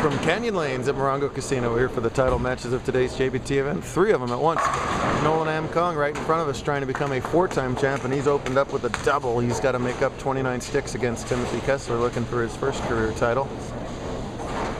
From Canyon Lanes at Morongo Casino, we're here for the title matches of today's JBT event. 3 of them at once. Nolan Amkong right in front of us trying to become a 4-time champ, and he's opened up with a double. He's got to make up 29 sticks against Timothy Kessler, looking for his first career title.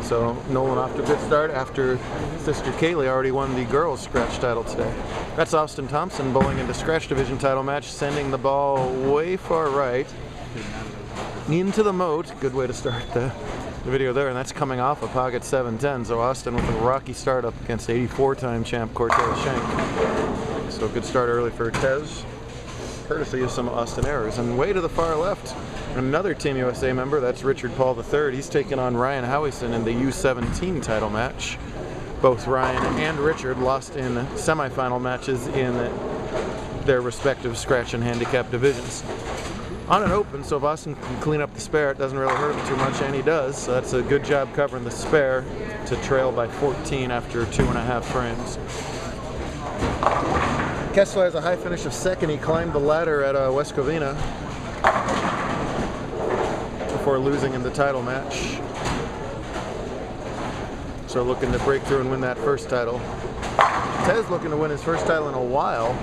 So Nolan off to a good start after sister Kaylee already won the girls scratch title today. That's Austin Thompson bowling into scratch division title match, sending the ball way far right into the moat. Good way to start the video there, and that's coming off a pocket 7-10. So Austin with a rocky start up against 84-time champ Cortez Schenk. So good start early for Tez, courtesy of some Austin errors. And way to the far left, another Team USA member, that's Richard Paul III. He's taking on Ryan Howison in the U17 title match. Both Ryan and Richard lost in semifinal matches in their respective scratch and handicap divisions. On an open, so if Austin can clean up the spare, it doesn't really hurt him too much, and he does. So that's a good job covering the spare to trail by 14 after 2.5 frames. Kessler has a high finish of second. He climbed the ladder at West Covina before losing in the title match. So looking to break through and win that first title. Tez looking to win his first title in a while.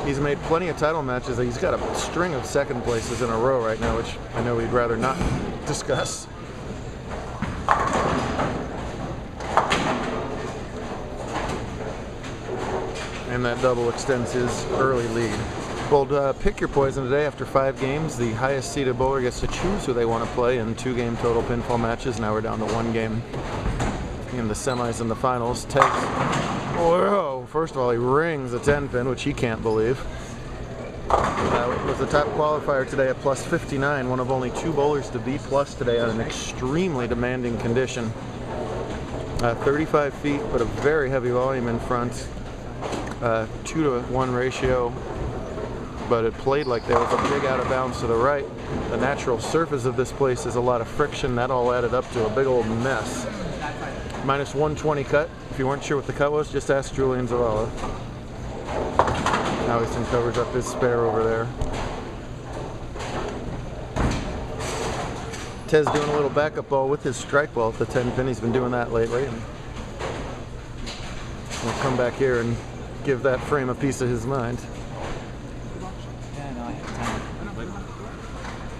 He's made plenty of title matches. He's got a string of second places in a row right now, which I know he'd rather not discuss. And that double extends his early lead. We'll pick your poison today after 5 games. The highest seeded bowler gets to choose who they want to play in 2-game total pinfall matches. Now we're down to 1 game in the semis and the finals. Tez, whoa, first of all, he rings a 10-pin, which he can't believe. Was the top qualifier today at plus 59, one of only 2 bowlers to be plus today on an extremely demanding condition. 35 feet, but a very heavy volume in front. 2-to-1 ratio, but it played like there was a big out of bounds to the right. The natural surface of this place is a lot of friction. That all added up to a big old mess. Minus 120 cut. If you weren't sure what the cut was, just ask Julian Zavala. Howison covers up his spare over there. Tez doing a little backup ball with his strike ball at the 10-pin. He's been doing that lately. And we'll come back here and give that frame a piece of his mind. Yeah, no, I hit 10.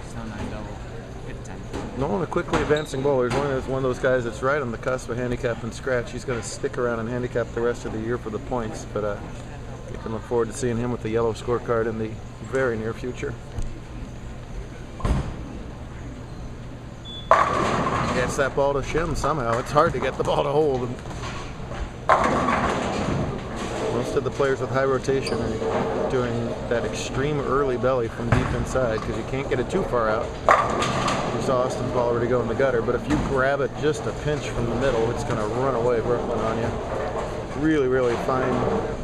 It's no 9 double. Hit 10. Nolan, a quickly advancing bowler, is one of those guys that's right on the cusp of handicap and scratch. He's going to stick around and handicap the rest of the year for the points, but you can look forward to seeing him with the yellow scorecard in the very near future. Gets that ball to shim somehow. It's hard to get the ball to hold. Most of the players with high rotation are doing that extreme early belly from deep inside because you can't get it too far out. You saw Austin's ball already go in the gutter, but if you grab it just a pinch from the middle, it's going to run away Brooklyn on you. Really, really fine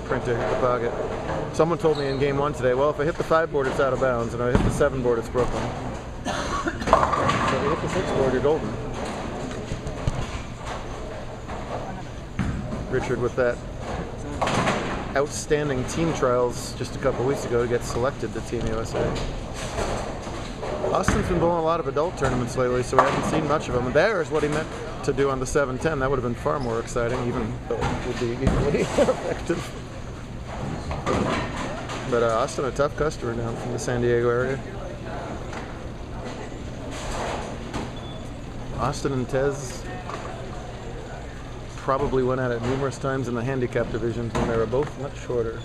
print to hit the pocket. Someone told me in game 1 today, well, if I hit the 5 board, it's out of bounds, and if I hit the 7 board, it's Brooklyn. So if you hit the 6 board, you're golden. Richard with that outstanding team trials just a couple weeks ago to get selected to Team USA. Austin's been bowling a lot of adult tournaments lately, so we haven't seen much of him. And there's what he meant to do on the 7-10. That would have been far more exciting, even though it would be equally effective. But Austin, a tough customer down from the San Diego area. Austin and Tez probably went at it numerous times in the handicap divisions when they were both much shorter,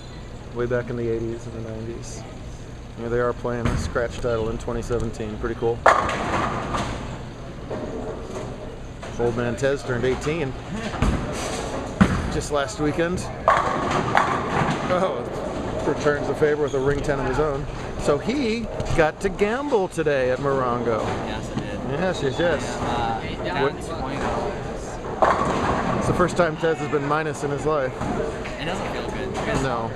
way back in the 80s and the 90s. Here they are playing a scratch title in 2017. Pretty cool. Old man Tez turned 18 just last weekend. Oh, returns the favor with a ring 10 of his own. So he got to gamble today at Morongo. Yes, I did. Yes. It's the first time Tez has been minus in his life. It doesn't feel good. No.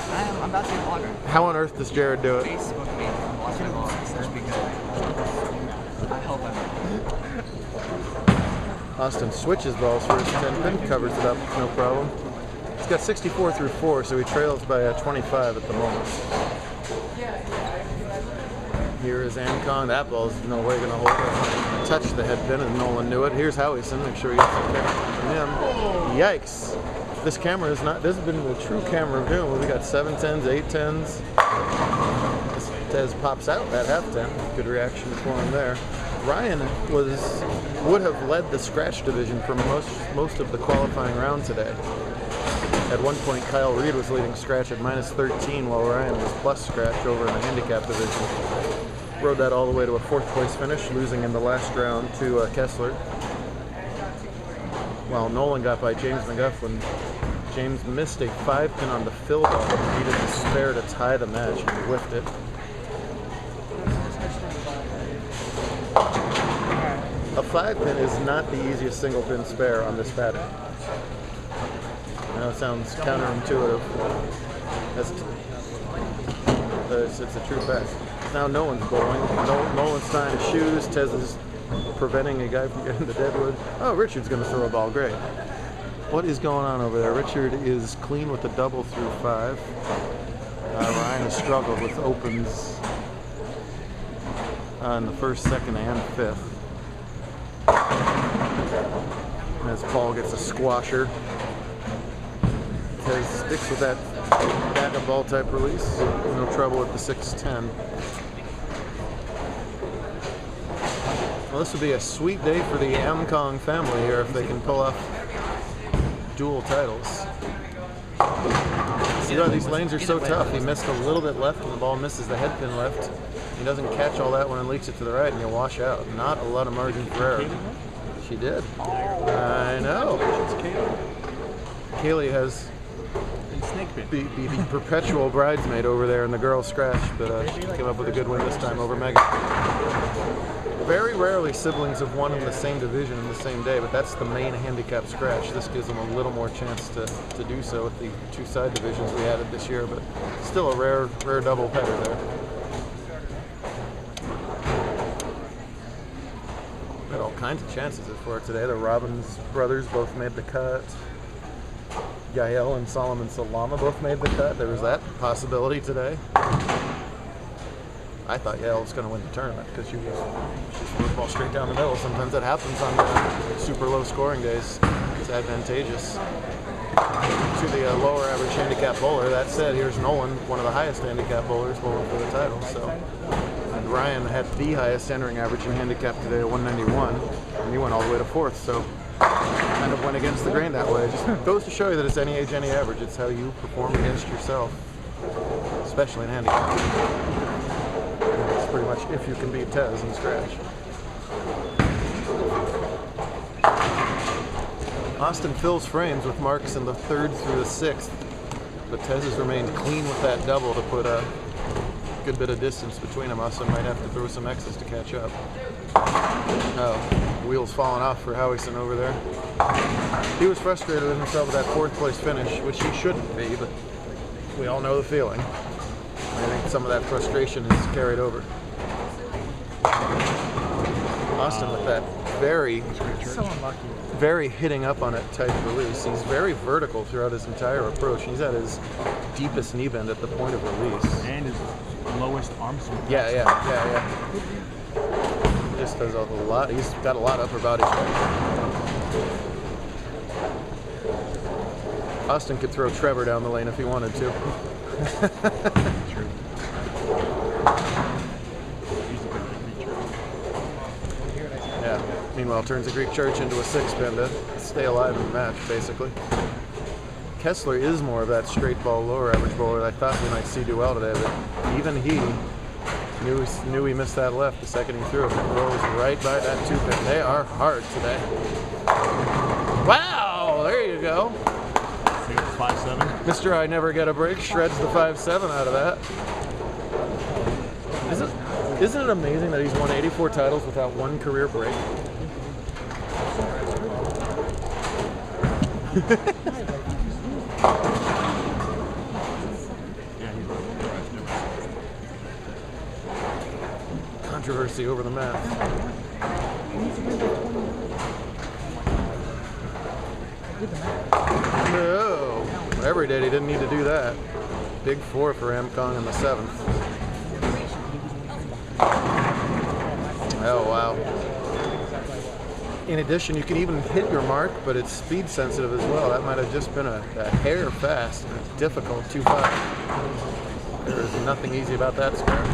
I'm about to get a blogger. How on earth does Jared do it? Facebook me and watch my vlogs. That should be good. I hope I'm Austin switches balls for his 10-pin, covers it up, no problem. He's got 64 through 4, so he trails by 25 at the moment. Here is Amcon. That ball's no way going to hold it. Touch the head pin, and Nolan knew it. Here's Howieson. Make sure he gets the camera from him. Yikes. This camera is not, this has been the true camera of doom. We got 710s, 810s. Tez pops out that half 10. Good reaction for him there. Ryan would have led the scratch division for most of the qualifying round today. At one point, Kyle Reed was leading scratch at -13, while Ryan was plus scratch over in the handicap division. Rode that all the way to a 4th place finish, losing in the last round to Kessler. While Nolan got by James McGuffin. James missed a 5-pin on the fill ball, but needed to spare to tie the match, and he whiffed it. A 5-pin is not the easiest single pin spare on this pattern. I know it sounds counterintuitive. It's a true fact. Now no one's bowling. Nolan's tying his shoes. Tez is preventing a guy from getting the deadwood. Oh, Richard's going to throw a ball. Great. What is going on over there? Richard is clean with the double through 5. Ryan has struggled with opens in the 1st, 2nd, and 5th. As Paul gets a squasher. Tez sticks with that back of ball type release. No trouble with the 6-10. Well, this would be a sweet day for the Amcon family here if they can pull off dual titles. See why these lanes are so tough. He missed a little bit left and the ball misses the head pin left. He doesn't catch all that one and leaks it to the right and you'll wash out. Not a lot of margin for error. She did. I know. Kaylee has the perpetual bridesmaid over there in the girls scratch, but she came up with a good win this time over Megan. Very rarely siblings have won in the same division in the same day, but that's the main handicap scratch. This gives them a little more chance to do so with the 2 side divisions we added this year, but still a rare double header there. Got all kinds of chances for it today. The Robbins brothers both made the cut. Yael and Solomon Salama both made the cut. There was that possibility today. I thought Yael was going to win the tournament because she threw the ball straight down the middle. Sometimes that happens on super low scoring days. It's advantageous to the lower average handicap bowler. That said, here's Nolan, one of the highest handicap bowlers, bowling for the title. So, and Ryan had the highest entering average in handicap today at 191, and he went all the way to 4th. So, kind of went against the grain that way. It just goes to show you that it's any age, any average. It's how you perform against yourself, especially in handicap. It's pretty much if you can beat Tez in scratch. Austin fills frames with marks in the 3rd through the 6th, but Tez has remained clean with that double to put a good bit of distance between them. Austin might have to throw some X's to catch up. Oh, wheels falling off for Howieson over there. He was frustrated with himself with that 4th place finish, which he shouldn't be, but we all know the feeling. I think some of that frustration is carried over. Austin with that very hitting up on it type release. He's very vertical throughout his entire approach. He's at his deepest knee bend at the point of release. And his lowest arm swing. Yeah. He just does a lot. He's got a lot of upper body strength. Austin could throw Trevor down the lane if he wanted to. True. Yeah. Meanwhile, turns a Greek church into a 6-pin to stay alive in the match, basically. Kessler is more of that straight ball, lower average bowler that I thought we might see do well today, but even he knew he missed that left the second he threw it. It rolls right by that 2-pin. They are hard today. Wow! There you go. 5-7. Mr. I never get a break shreds the 5-7 out of that. Isn't it amazing that he's won 84 titles without one career break? Controversy over the math. No, whatever he did, he didn't need to do that. Big 4 for Amcon in the 7th. Oh, wow. In addition, you can even hit your mark, but it's speed sensitive as well. That might have just been a hair fast and a difficult 2-5. There is nothing easy about that spare.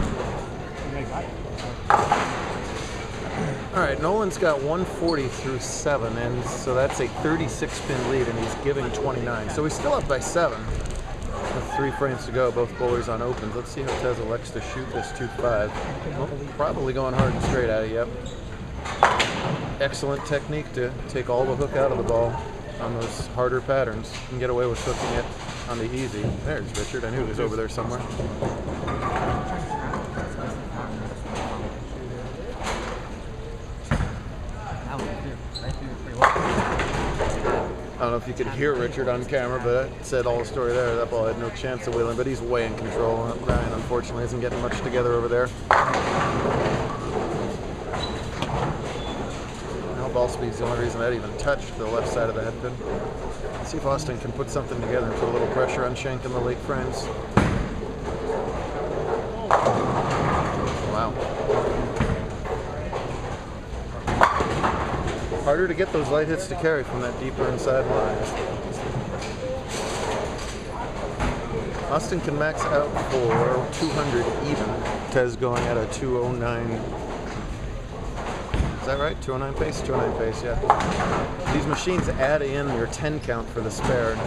All right, Nolan's got 140 through 7, and so that's a 36-pin lead, and he's giving 29. So he's still up by 7 with 3 frames to go, both bowlers on opens. Let's see how Tez elects to shoot this 2-5. Well, probably going hard and straight at it, yep. Excellent technique to take all the hook out of the ball on those harder patterns. You can get away with hooking it on the easy. There's Richard. I knew he was over there somewhere. I don't know if you could hear Richard on camera, but that said all the story there. That ball had no chance of wheeling, but he's way in control. Ryan, unfortunately, isn't getting much together over there. Ball speed's the only reason that even touched the left side of the head pin. Let's see if Austin can put something together and put a little pressure on Shank in the late frames. Wow. Harder to get those light hits to carry from that deeper inside line. Austin can max out for 200 even. Tez going at a 209. Is that right? 209 pace? 209 pace, yeah. These machines add in your 10 count for the spare. It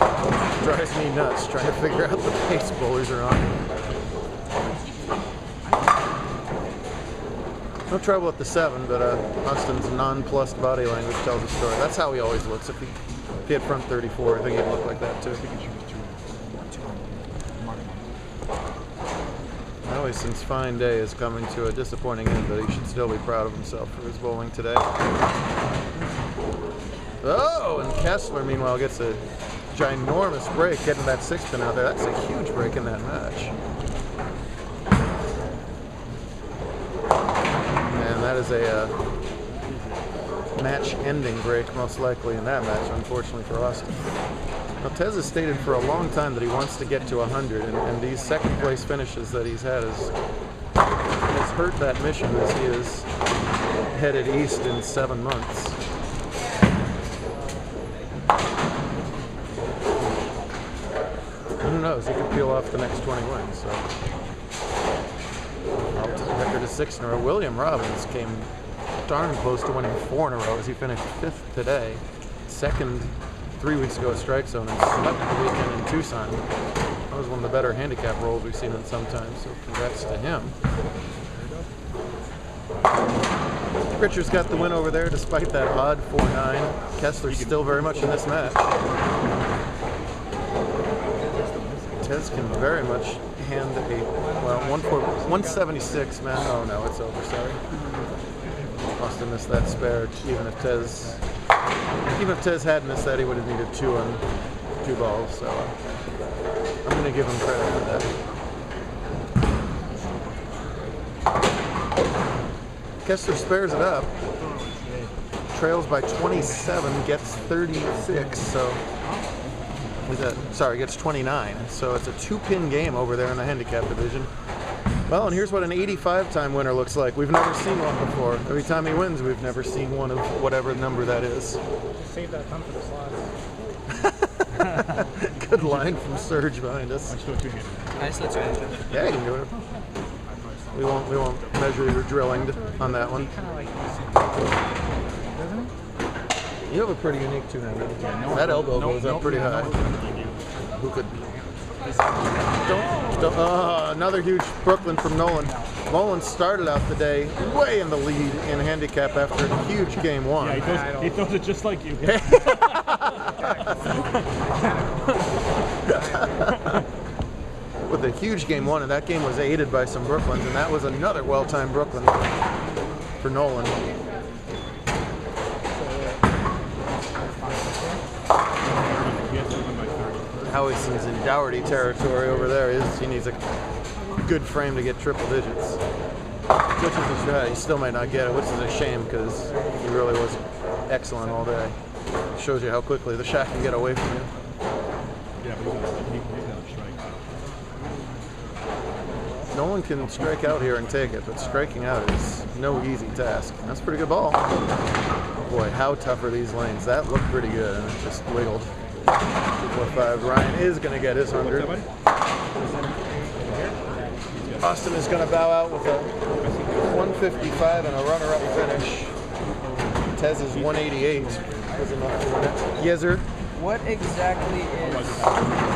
drives me nuts trying to figure out the pace bowlers are on. No trouble with the 7, but Austin's nonplussed body language tells a story. That's how he always looks. If he hit front 34, I think he'd look like that too. Since fine day is coming to a disappointing end, but he should still be proud of himself for his bowling today. Oh, and Kessler, meanwhile, gets a ginormous break getting that 6-pin out there. That's a huge break in that match. And that is a match-ending break, most likely, in that match, unfortunately for Austin. Now, Tez has stated for a long time that he wants to get to 100, and these second-place finishes that he's had has hurt that mission as he is headed east in 7 months. Who knows? He could peel off the next 20 wins. So, record is 6 in a row. William Robbins came darn close to winning 4 in a row as he finished 5th today, 2nd 3 weeks ago at Strike Zone, and swept the weekend in Tucson. That was one of the better handicap rolls we've seen in some time, so congrats to him. Richard's got the win over there despite that odd 4-9. Kessler's still very much in this match. Tez can very much hand a, well, 176, man. Oh no, it's over, sorry. Austin missed that spare. Even if Tez had missed that, he would have needed 2 on 2 balls, so I'm going to give him credit for that. Kessler spares it up. Trails by 27, gets 36, so gets 29. So it's a 2-pin game over there in the handicap division. Well, and here's what an 85-time winner looks like. We've never seen one before. Every time he wins, we've never seen one of whatever number that is. Just save that time for the slots. Good line from Serge behind us. Nice, let's go. Yeah, you can do it. We won't measure your drilling on that one. You have a pretty unique 290. That elbow goes up pretty high. Who could? Another huge Brooklyn from Nolan. Nolan started out the day way in the lead in handicap after a huge game 1. Yeah, he throws it just like you. With a huge game 1, and that game was aided by some Brooklyns, and that was another well-timed Brooklyn for Nolan. Howieson's in Dougherty territory over there. He needs a good frame to get triple digits. Which is a shot. He still might not get it, which is a shame because he really was excellent all day. It shows you how quickly the shot can get away from you. Yeah, but he's on strike. Nolan can strike out here and take it, but striking out is no easy task. That's a pretty good ball. Boy, how tough are these lanes? That looked pretty good, and it just wiggled. 4-5. Ryan is going to get his 100. Austin is going to bow out with a 155 and a runner-up finish. Tez's 188 was enough to win it. Yezer. What exactly is 17?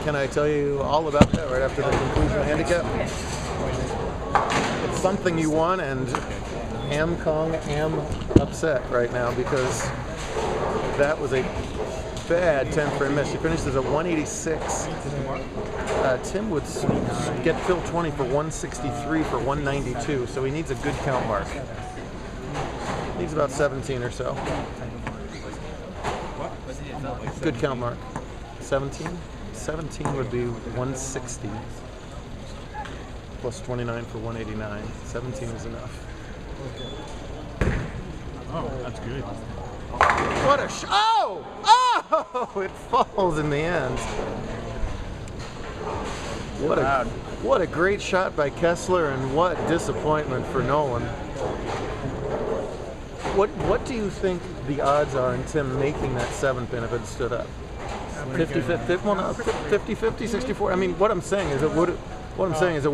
Can I tell you all about that right after the conclusion of handicap? It's something you won, and Kong am upset right now because that was a bad 10th frame miss. He finished as a 186. Tim would get Phil 20 for 163 for 192, so he needs a good count mark. Needs about 17 or so. Good count mark. 17? 17 would be 160 plus 29 for 189. 17 is enough. Oh, that's good. What a oh! Oh! It falls in the end. What a great shot by Kessler, and what disappointment for Nolan. What do you think the odds are in Tim making that 7th pin if it stood up? 50-50, well, no, 50-50, 64. I mean, what I'm saying is it would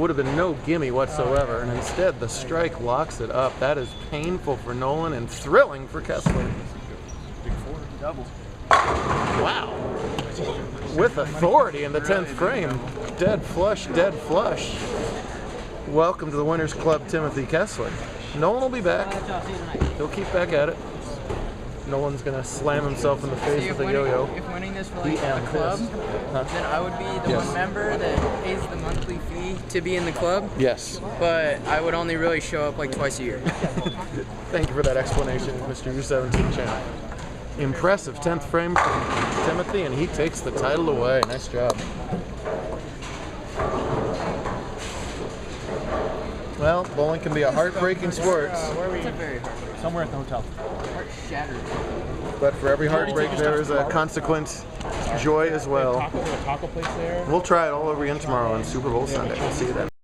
have been no gimme whatsoever, and instead the strike locks it up. That is painful for Nolan and thrilling for Kessler. Big 4, double. Wow. With authority in the 10th frame. Dead flush, dead flush. Welcome to the Winners Club, Timothy Kessler. Nolan will be back. He'll keep back at it. Nolan's going to slam himself in the face with a yo-yo. If winning this for like a club, then I would be the one member that pays the monthly fee to be in the club. Yes. But I would only really show up like twice a year. Thank you for that explanation, Mr. U17 champ. Impressive 10th frame from Timothy, and he takes the title away. Nice job. Well, bowling can be a heartbreaking sport. It's a very hard. Somewhere at the hotel. Heart shattered. But for every heartbreak, there is a consequent joy as well. Taco place there. We'll try it all over again tomorrow on Super Bowl Sunday. We'll see you then.